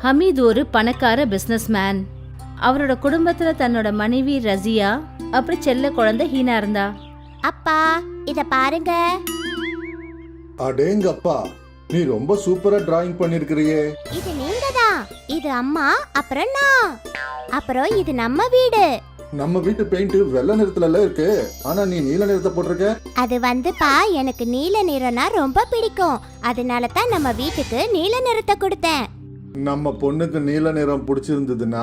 ஹமீத் ஒரு பணக்கார பிசினஸ்மேன். அவரோட குடும்பத்துல தன்னோட மனைவி ரசியா அப்புறம் செல்ல குழந்தை ஹீனா இருந்தா. அப்பா இத பாருங்க. அடேங்கப்பா, நீ ரொம்ப சூப்பரா டிராயிங் பண்ணிருக்கிறியே. இது நீங்க தான். இது அம்மா, அப்புறம் நான், அப்புறம் இது நம்ம வீடு. நம்ம வீட்டு பெயிண்ட் வெள்ளை நிறத்துல இருக்கு, ஆனா நீ நீல நிறத்தை போட்டிருக்க. அது வந்துப்பா, எனக்கு நீல நிறம்னா ரொம்ப பிடிக்கும். அதனால தான் நம்ம வீட்டுக்கு நீல நிறத்தை கொடுத்தேன். நம்ம பொண்ணுக்கு நீல நிறம் பிடிச்சிருந்ததுன்னா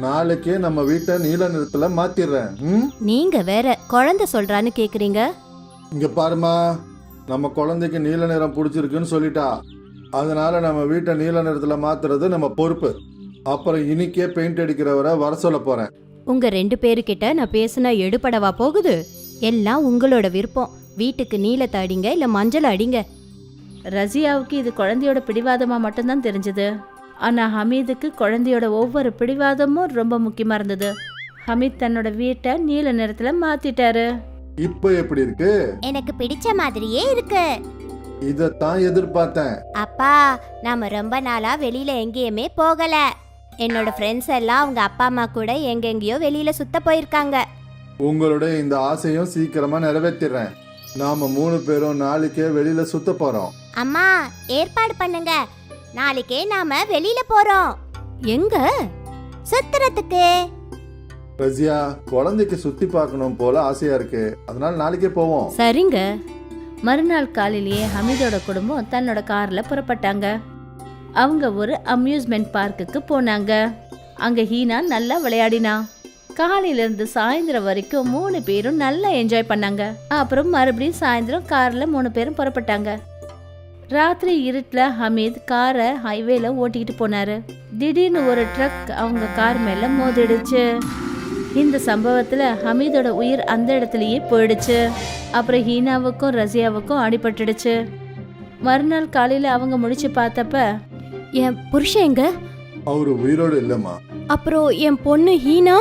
நாளைக்கே நம்ம வீட்டை நீல நிறத்துல மாத்திடுறேன். நீங்க வேற குழந்தை சொல்றான்னு கேக்குறீங்க. இங்க பாருமா, நம்ம குழந்தைக்கு நீல நிறம் பிடிச்சிருக்குன்னு சொல்லிட்டா, அதனால நம்ம வீட்டை நீல நிறத்துல மாத்துறது நம்ம பொறுப்பு. அப்புறம் இன்னைக்கே பெயிண்ட் அடிக்கிறவரை வர சொல்ல போறேன். உங்க 2 பேருக்கிட்ட நான் பேசினா எடுபடவா போகுது? எல்லாம் உங்களோட விருப்பம். வீட்டுக்கு நீலத்தை அடிங்க இல்ல மஞ்சள் அடிங்க. ரசியாவுக்கு இது குழந்தையோட பிடிவாதமா மட்டும்தான் தெரிஞ்சது. ஆனா ஹமீதுக்கு குழந்தையோட ஒவ்வொரு பிடிவாதமும் ரொம்ப முக்கியமா இருந்தது. ஹமீத் தன்னோட வீட்டை நீல நிறத்துல மாத்திட்டாரு. இப்ப எப்படி இருக்கு? எனக்கு பிடிச்ச மாதிரியே இருக்கு. இதத்தான் எதிர்பார்த்தேன். அப்பா, நாம ரொம்ப நாளா வெளியில எங்கேயுமே போகல. என்னோட ஃப்ரெண்ட்ஸ் எல்லாம் அவங்க அப்பா அம்மா கூட எங்கெங்கயோ வெளியில சுத்த போயிருக்காங்க. உங்களுடைய இந்த ஆசையும் சீக்கிரமா நிறைவேற்றிடுறேன். நாம 3 பேரும் நாளைக்கே வெளியில சுத்த போறோம். அம்மா, ஏற்பாடு பண்ணுங்க. நாளைக்கே நாம வெளியில போறோம். எங்க? சுத்துறதுக்கு. ரசியா, குழந்தைக்கு சுத்தி பார்க்கணும் போல ஆசையா இருக்கு, அதனால நாளைக்கே போவோம். சரிங்க. மறுநாள் காலையிலேயே ஹமீதோட குடும்பம் தன்னோட கார்ல புறப்பட்டாங்க. அவங்க ஒரு அம்யூஸ்மெண்ட் பார்க்குக்கு போனாங்க. அங்க ஹீனா நல்லா விளையாடினா. காலையில இருந்து சாயந்தரம் வரைக்கும் 3 பேரும் நல்லா என்ஜாய் பண்ணாங்க. அப்புறம் மறுபடியும் சாயந்தரம் கார்ல 3 பேரும் புறப்பட்டாங்க. ராத்திரி இருட்டுல ஹமீத் காரை ஹைவேல ஓட்டிக்கிட்டு போனாரு. திடீர்னு ஒரு ட்ரக் அவங்க கார் மேல மோதிடுச்சு. இந்த சம்பவத்துல ஹமீதோட உயிர் அந்த இடத்துலயே போயிடுச்சு. அப்புறம் ஹீனாவுக்கும் ரசியாவுக்கும் அடிபட்டுடுச்சு. மறுநாள் காலையில அவங்க முடிச்சு பார்த்தப்ப, என் புருஷன் எங்க? அவரு உயிரோடு இல்லம்மா. அப்புறம் என் பொண்ணு ஹீனா?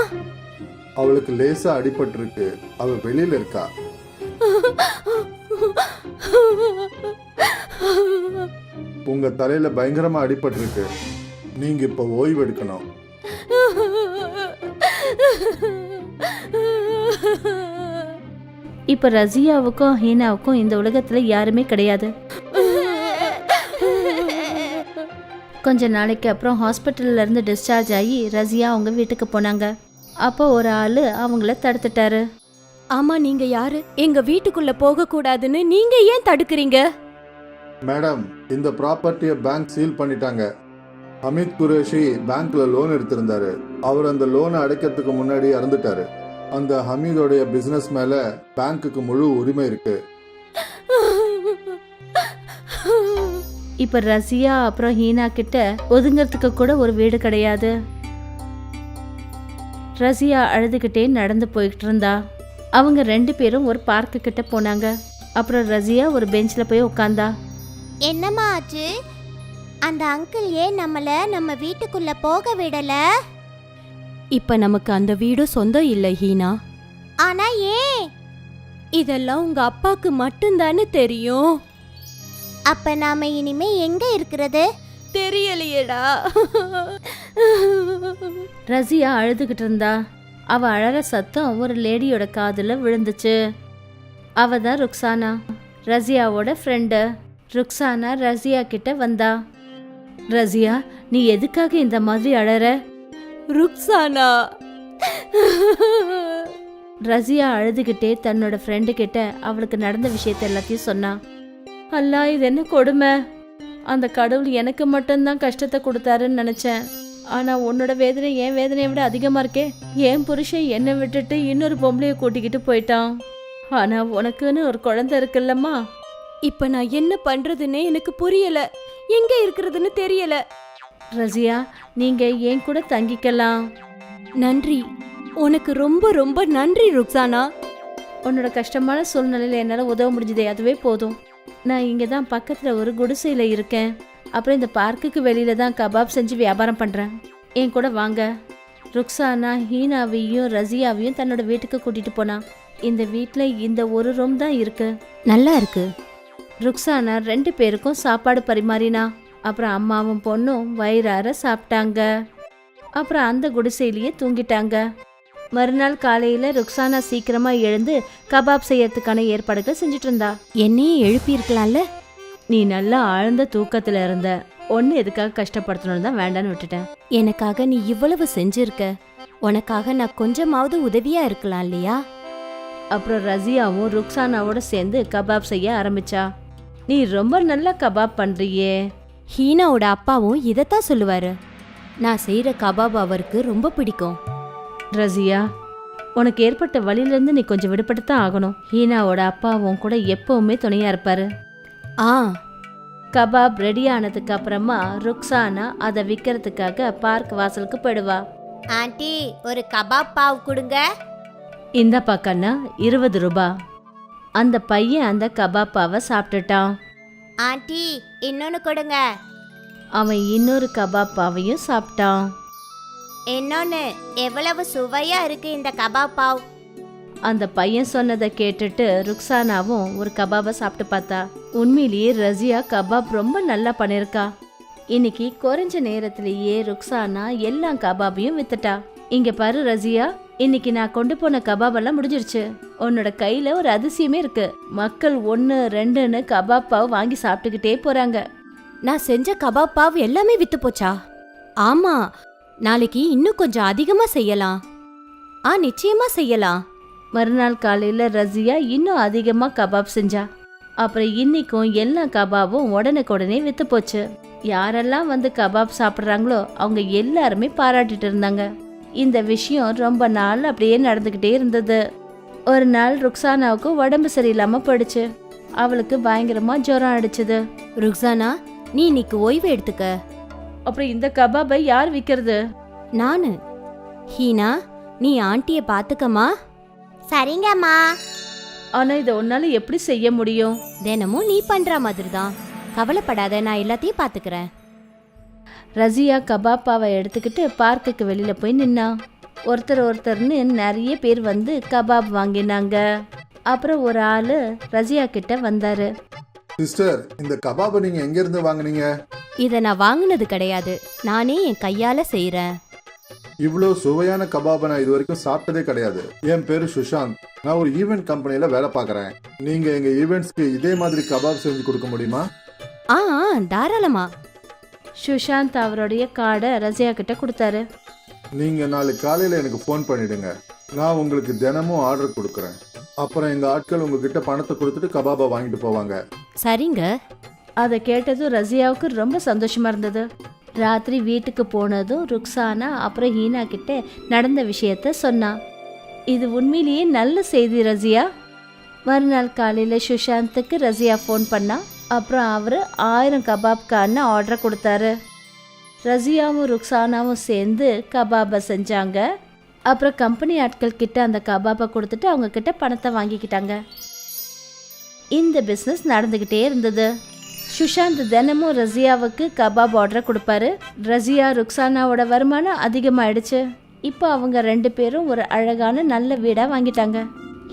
அவளுக்கு லேசா அடிபட்டு இருக்கு, அவ வெளியில இருக்கா. உங்க தலையில பயங்கரமா அடிபட்டு இருக்கு, நீங்க இப்ப ஓய்வு எடுக்கணும். இப்ப ரசியாவுக்கும் ஹீனாவுக்கும் இந்த உலகத்துல யாருமே கிடையாது. கொஞ்ச நாளைக்கு அப்புறம் ஹாஸ்பிட்டல்ல இருந்து டிஸ்சார்ஜ் ஆகி ரசியா அவங்க வீட்டுக்கு போனாங்க. அப்போ ஒரு ஆளு அவங்கள தடுத்துட்டாரு. ஆமா, நீங்க யாரு? எங்க வீட்டுக்குள்ள போக கூடாதுன்னு நீங்க ஏன் தடுக்கிறீங்க? மேடம், இந்த ப்ராப்பர்ட்டியை பேங்க் சீல் பண்ணிட்டாங்க. அமித் குரேஷி பேங்க்ல லோன் எடுத்திருந்தாரு. அவர் அந்த லோனை அடைக்கிறதுக்கு முன்னாடி இறந்துட்டாரு. அந்த ஹமீதோடைய பிசினஸ் மேல பேங்க்குக்கு முழு உரிமை இருக்கு. இப்ப ரசியா அப்புறம் ஹீனா கிட்ட ஒதுங்கிறதுக்கு கூட ஒரு வீடு கிடையாது. ரசியா அழுதுகிட்டே நடந்து போயிட்டு இருந்தா. அவங்க 2 பேரும் ஒரு பார்க்கு கிட்ட போனாங்க. அப்புறம் ரசியா ஒரு பெஞ்ச்ல போய் உட்கார்ந்தா. என்னம்மா ஆச்சு? அந்த அங்கிள் ஏன் நம்ம வீட்டுக்குள்ள போக விடல? இப்ப நமக்கு அந்த வீடு சொந்தம் இல்ல ஹீனா. ஆனா ஏன்? இதெல்லாம் உங்க அப்பாக்கு மட்டும்தானே தெரியும். அப்ப நாம இனிமே எங்க இருக்கிறது? தெரியலையேடா. ரசியா அழுதுகிட்டு இருந்தா. அவ அழற சத்தம் ஒரு லேடியோட காதுல விழுந்துச்சு. அவ தான் ருக்ஸானா, ரசியாவோட ஃப்ரெண்டு. ருக்ஸானா ரசியா கிட்ட வந்தா. ரசியா, நீ எதுக்காக இந்த மாதிரி அழற? ருக்ஸானா. ரசியா அழுதுகிட்டே தன்னோட ஃப்ரெண்டு கிட்ட அவளுக்கு நடந்த விஷயத்த எல்லாத்தையும் சொன்னா. அல்லா, இது என்ன கொடுமை! அந்த கடவுள் எனக்கு மட்டும்தான் கஷ்டத்தை கொடுத்தாருன்னு நினைச்சேன். ஆனா உன்னோட வேதனை என் வேதனையை விட அதிகமா இருக்கே. என் புருஷன் என்னை விட்டுட்டு இன்னொரு பொம்பளைய கூட்டிக்கிட்டு போயிட்டான். ஆனா உனக்குன்னு ஒரு குழந்தை இருக்குல்லம்மா. இப்ப நான் என்ன பண்றதுன்னே எனக்கு புரியல. எங்க இருக்கிறதுன்னு தெரியல. ரசியா, நீங்க என் கூட தங்கிக்கலாம். நன்றி, உனக்கு ரொம்ப ரொம்ப நன்றி ருக்ஸானா. உன்னோட கஷ்டமான சூழ்நிலையில என்னால உதவ முடிஞ்சதே, அதுவே போதும். நான் இங்க தான் பக்கத்துல ஒரு குடிசையில இருக்கேன். அப்புறம் இந்த பார்க்குக்கு வெளியில தான் கபாப் செஞ்சு வியாபாரம் பண்றேன். என் கூட வாங்க. ருக்ஸானா ஹீனாவையும் ரசியாவையும் தன்னோட வீட்டுக்கு கூட்டிட்டு போனா. இந்த வீட்டுல இந்த ஒரு ரூம் தான் இருக்கு. நல்லா இருக்கு. ருக்ஸானா 2 பேருக்கும் சாப்பாடு பரிமாறினா. அப்புறம் அம்மாவும் பொண்ணும் வயிறார சாப்பிட்டாங்க. அப்புறம் அந்த குடிசையிலேயே தூங்கிட்டாங்க. மறுநாள் காலையில ருக்ஸானா சீக்கிரமா எழுந்து கபாப் செய்யறதுக்கான ஏற்பாடுகள் செஞ்சுட்டு இருந்தா. என்னையும் எழுப்பியிருக்கலாம்ல. நீ நல்லா ஆழ்ந்த தூக்கத்துல இருந்த, ஒன்னு எதுக்காக கஷ்டப்படுத்தணும்னு தான் வேண்டான்னு விட்டுட்டேன். எனக்காக நீ இவ்வளவு செஞ்சிருக்க, உனக்காக நான் கொஞ்சமாவது உதவியா இருக்கலாம் இல்லையா? அப்புறம் ரசியாவும் ருக்ஸானாவோட சேர்ந்து கபாப் செய்ய ஆரம்பிச்சா. நீ ரொம்ப நல்லா கபாப் பண்றியே. ஹீனாவோட அப்பாவும் இதைத்தான் சொல்லுவாரு. நான் செய்யற கபாப் அவருக்கு ரொம்ப பிடிக்கும். ரசியா, உனக்கு ஏற்பட்ட வழியிலேருந்து நீ கொஞ்சம் விடுபட்டு தான் ஆகணும். ஹீனாவோட அப்பாவும் கூட எப்பவுமே துணையா இருப்பாரு. ஆ, கபாப் ரெடி ஆனதுக்கு அப்புறமா ருக்ஸானா அதை விற்கிறதுக்காக பார்க் வாசலுக்கு போயிடுவா. ஆண்டி ஒரு கபாப் பாவ் கொடுங்க. இந்த பக்கம்னா 20 ரூபா. அந்த பையன் அந்த கபாப் பாவை சாப்பிட்டுட்டான். ஆண்டி இன்னொன்னு கொடுங்க. அவன் இன்னொரு கபாப் பாவையும் சாப்பிட்டான். இன்னொன்னு. எவ்வளவு சுவையா இருக்கு இந்த கபாப் பாவ். அந்த பையன் சொன்னதை கேட்டுட்டு ருக்ஸானாவும் ஒரு கபாபை சாப்பிட்டு பார்த்தா. உண்மையிலேயே ரசியா கபாப் ரொம்ப நல்லா பண்ணிருக்கா. இன்னைக்கு குறைஞ்ச நேரத்திலேயே ருக்ஸானா எல்லா கபாபையும் வித்துட்டா. இங்க பாரு ரசியா, இன்னைக்கு நான் கொண்டு போன கபாபெல்லாம் முடிஞ்சிருச்சு. உன்னோட கையில ஒரு அதிசயமே இருக்கு. மக்கள் 1, 2ன்னு கபாப் பாவ் வாங்கி சாப்பிட்டுக்கிட்டே போறாங்க. நான் செஞ்ச கபாப் பாவ் எல்லாமே வித்து போச்சா? ஆமா, நாளைக்கு இன்னும் கொஞ்சம் அதிகமா செய்யலாம். நிச்சயமா செய்யலாம். மறுநாள் காலையில ரசியா இன்னும் அதிகமா கபாப் செஞ்சா. அப்புறம் இன்னைக்கும் எல்லா கபாபும் உடனுக்குடனே வித்து போச்சு. யாரெல்லாம் வந்து கபாப் சாப்பிட்றாங்களோ அவங்க எல்லாருமே பாராட்டிட்டு இருந்தாங்க. இந்த விஷயம் ரொம்ப நாள் அப்படியே நடந்துக்கிட்டே இருந்தது. ஒரு நாள் ருக்ஸானாவுக்கு உடம்பு சரியில்லாம போயிடுச்சு. அவளுக்கு பயங்கரமா ஜுரம் அடிச்சுது. ருக்ஸானா, நீ இன்னைக்கு ஓய்வு எடுத்துக்க. அப்புறம் இந்த கபாபை யார் விற்கிறது? நானு. ஹீனா, நீ ஆண்டிய பாத்துக்கமா. சரிங்கம்மா. ஆனா இதை உன்னால எப்படி செய்ய முடியும்? தினமும் நீ பண்ற மாதிரி தான். கவலைப்படாத, நான் எல்லாத்தையும் பாத்துக்கிறேன். ரசியா கபாப்பாவை எடுத்துக்கிட்டு பார்க்குக்கு வெளியில போய் நின்னா. ஒருத்தர்னு நிறைய பேர் வந்து கபாப் வாங்கினாங்க. அப்புறம் ஒரு ஆளு ரசியா கிட்ட வந்தாரு. சிஸ்டர், இந்த கபாபை நீங்க எங்க இருந்து வாங்குனீங்க? இதை நான் வாங்கினது கிடையாது, நானே என் கையால செய்யறேன். இவ்வளோ சுவையான கபாபை நான் இது வரைக்கும் சாப்பிட்டதே கிடையாது. என் பேரு சுஷாந்த். நான் ஒரு ஈவெண்ட் கம்பெனில வேலை பார்க்கறேன். நீங்க எங்க ஈவெண்ட்ஸ்க்கு இதே மாதிரி கபாப் செஞ்சு கொடுக்க முடியுமா? தாராளமா. சுஷாந்த் அவருடைய கார்டை ரசியா கிட்ட கொடுத்தாரு. நீங்க நாளைக்கு காலையில எனக்கு ஃபோன் பண்ணிடுங்க. நான் உங்களுக்கு தினமும் ஆர்டர் கொடுக்குறேன். அப்புறம் எங்க ஆட்கள் உங்ககிட்ட பணத்தை கொடுத்துட்டு கபாபை வாங்கிட்டு போவாங்க. சரிங்க. அதை கேட்டதும் ரசியாவுக்கு ரொம்ப சந்தோஷமா இருந்தது. ராத்திரி வீட்டுக்கு போனதும் ருக்ஸானா அப்புறம் ஹீனா கிட்ட நடந்த விஷயத்த சொன்னா. இது உண்மையிலேயே நல்ல செய்தி ரசியா. மறுநாள் காலையில சுஷாந்துக்கு ரசியா ஃபோன் பண்ணா. அப்புறம் அவரு 1000 கபாப்கான ஆர்டர் கொடுத்தாரு. ரசியாவும் ருக்ஸானாவும் சேர்ந்து கபாபை செஞ்சாங்க. அப்புறம் கம்பெனி ஆட்கள் கிட்ட அந்த கபாபை கொடுத்துட்டு அவங்க கிட்ட பணத்தை வாங்கிக்கிட்டாங்க. இந்த பிஸ்னஸ் நடந்துக்கிட்டே இருந்தது. சுஷாந்த் தினமும் ரசியாவுக்கு கபாப் ஆர்டர் கொடுப்பாரு. ரசியா ருக்ஸானாவோட வருமானம் அதிகமாயிடுச்சு. இப்போ அவங்க 2 பேரும் ஒரு அழகான நல்ல வீடா வாங்கிட்டாங்க.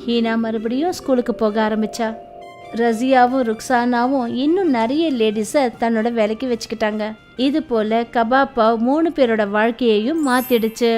ஹீனா மறுபடியும் ஸ்கூலுக்கு போக ஆரம்பிச்சா. ரசியாவும் ருக்ஸானாவும் இன்னும் நிறைய லேடிஸை தன்னோட வேலைக்கு வச்சுக்கிட்டாங்க. இது போல கபாப் 3 பேரோட வாழ்க்கையையும் மாத்திடுச்சு.